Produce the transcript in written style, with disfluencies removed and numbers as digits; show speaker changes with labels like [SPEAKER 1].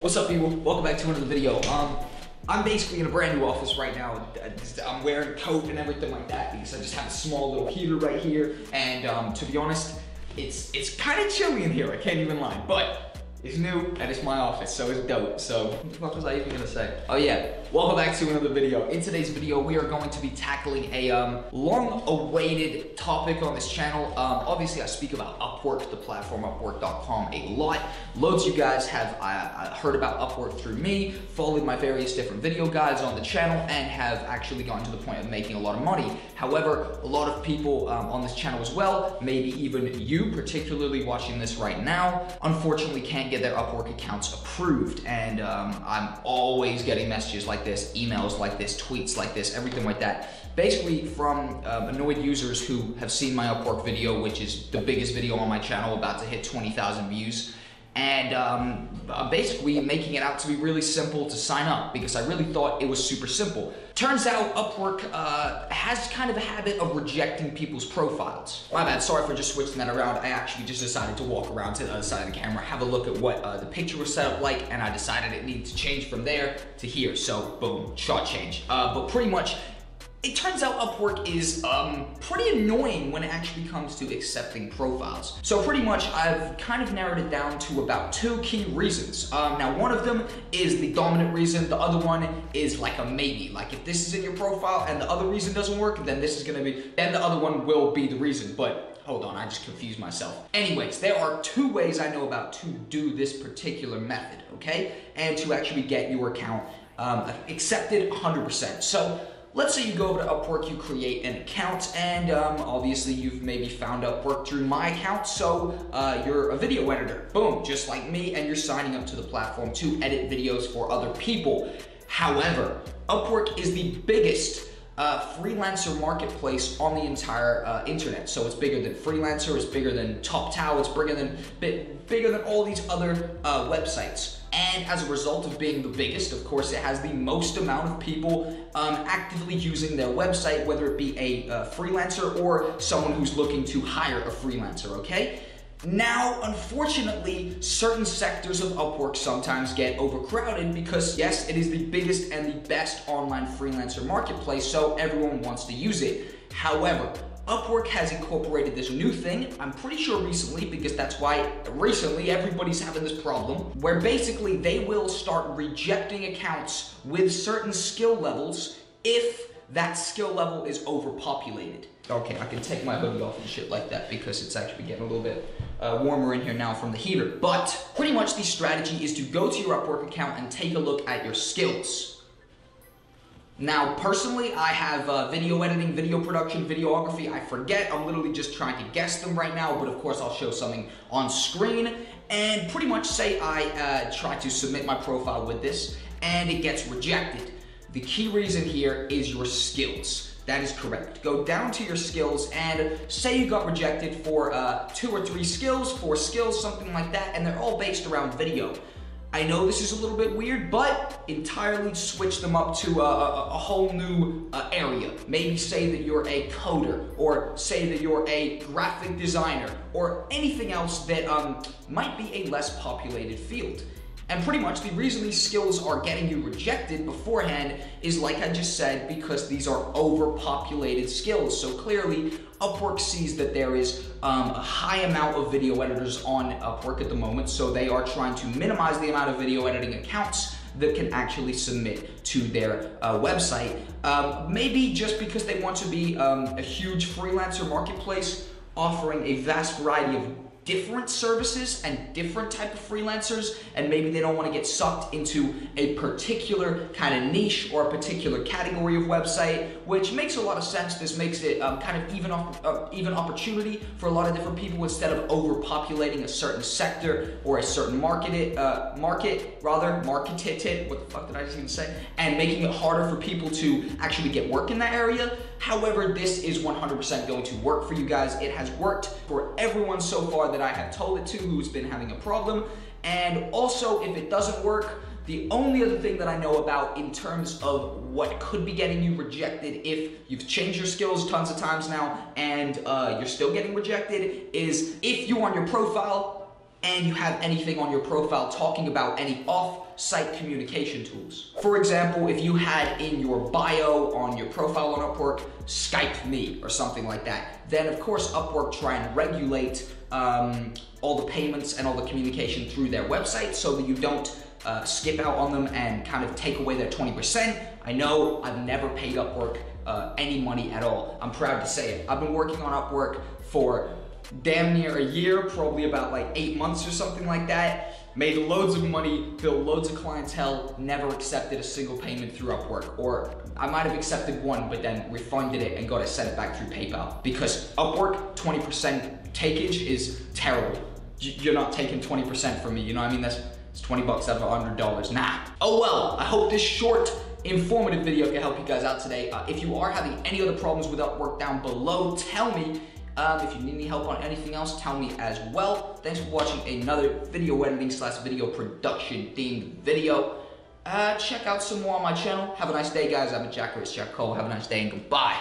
[SPEAKER 1] What's up, people? Welcome back to another video. I'm basically in a brand new office right now. I'm wearing a coat and everything like that because I just have a small little heater right here. And to be honest, it's kind of chilly in here. I can't even lie, but it's new and it's my office, so it's dope. So what the fuck was I even gonna say? Oh yeah, welcome back to another video. In today's video, we are going to be tackling a long-awaited topic on this channel. Obviously, I speak about Upwork, the platform Upwork.com, a lot. Loads of you guys have heard about Upwork through me, followed my various different video guides on the channel, and have actually gotten to the point of making a lot of money. However, a lot of people on this channel as well, maybe even you, particularly watching this right now, unfortunately can't get their Upwork accounts approved. And I'm always getting messages like this, emails like this, tweets like this, everything like that. Basically from annoyed users who have seen my Upwork video, which is the biggest video on my channel, about to hit 20,000 views. And basically making it out to be really simple to sign up because I really thought it was super simple. Turns out Upwork has kind of a habit of rejecting people's profiles. My bad, sorry for just switching that around. I actually just decided to walk around to the other side of the camera, have a look at what the picture was set up like, and I decided it needed to change from there to here. So boom, shot change. But pretty much, it turns out Upwork is pretty annoying when it actually comes to accepting profiles. So pretty much I've kind of narrowed it down to about two key reasons. Now one of them is the dominant reason, the other one is like a maybe. Like if this is in your profile and the other reason doesn't work, then this is gonna be, then the other one will be the reason. But hold on, I just confused myself. Anyways, there are two ways I know about to do this particular method, okay? And to actually get your account accepted 100%. So let's say you go over to Upwork, you create an account, and obviously you've maybe found Upwork through my account, so you're a video editor, boom, just like me, and you're signing up to the platform to edit videos for other people. However, Upwork is the biggest freelancer marketplace on the entire internet. So it's bigger than Freelancer, it's bigger than TopTal, it's bigger than all these other websites. And as a result of being the biggest, of course, it has the most amount of people actively using their website, whether it be a freelancer or someone who's looking to hire a freelancer, okay? Now, unfortunately, certain sectors of Upwork sometimes get overcrowded because, yes, it is the biggest and the best online freelancer marketplace, so everyone wants to use it. However, Upwork has incorporated this new thing, I'm pretty sure recently, because that's why recently everybody's having this problem, where basically they will start rejecting accounts with certain skill levels if that skill level is overpopulated. Okay, I can take my hoodie off and shit like that because it's actually getting a little bit warmer in here now from the heater. But pretty much the strategy is to go to your Upwork account and take a look at your skills. Now, personally, I have video editing, video production, videography. I forget, I'm literally just trying to guess them right now, but of course I'll show something on screen. And pretty much say I try to submit my profile with this and it gets rejected. The key reason here is your skills. That is correct. Go down to your skills and say you got rejected for 2 or 3 skills, 4 skills, something like that, and they're all based around video. I know this is a little bit weird, but entirely switch them up to a whole new area. Maybe say that you're a coder, or say that you're a graphic designer, or anything else that might be a less populated field. And pretty much the reason these skills are getting you rejected beforehand is, like I just said, because these are overpopulated skills. So clearly, Upwork sees that there is a high amount of video editors on Upwork at the moment, so they are trying to minimize the amount of video editing accounts that can actually submit to their website. Maybe just because they want to be a huge freelancer marketplace offering a vast variety of different services and different type of freelancers, and maybe they don't want to get sucked into a particular kind of niche or a particular category of website, which makes a lot of sense. This makes it kind of even opportunity for a lot of different people instead of overpopulating a certain sector or a certain market, what the fuck did I just even say, and making it harder for people to actually get work in that area. However, this is 100% going to work for you guys. It has worked for everyone so far that I have told it to who's been having a problem. And also, if it doesn't work, the only other thing that I know about in terms of what could be getting you rejected if you've changed your skills tons of times now and you're still getting rejected is if you on your profile and you have anything on your profile talking about any off site communication tools. For example, if you had in your bio on your profile on Upwork, Skype me or something like that, then of course Upwork try and regulate all the payments and all the communication through their website so that you don't skip out on them and kind of take away their 20%. I know I've never paid Upwork any money at all. I'm proud to say it. I've been working on Upwork for damn near a year, probably about like 8 months or something like that. Made loads of money, built loads of clientele, never accepted a single payment through Upwork. Or I might have accepted one, but then refunded it and got to send it back through PayPal. Because Upwork, 20% takeage is terrible. You're not taking 20% from me, you know what I mean? It's 20 bucks out of $100, nah. Oh well, I hope this short, informative video can help you guys out today. If you are having any other problems with Upwork down below, tell me. If you need any help on anything else, tell me as well. Thanks for watching another video editing / video production themed video. Check out some more on my channel. Have a nice day, guys. I've been Jack Cole. Have a nice day and goodbye.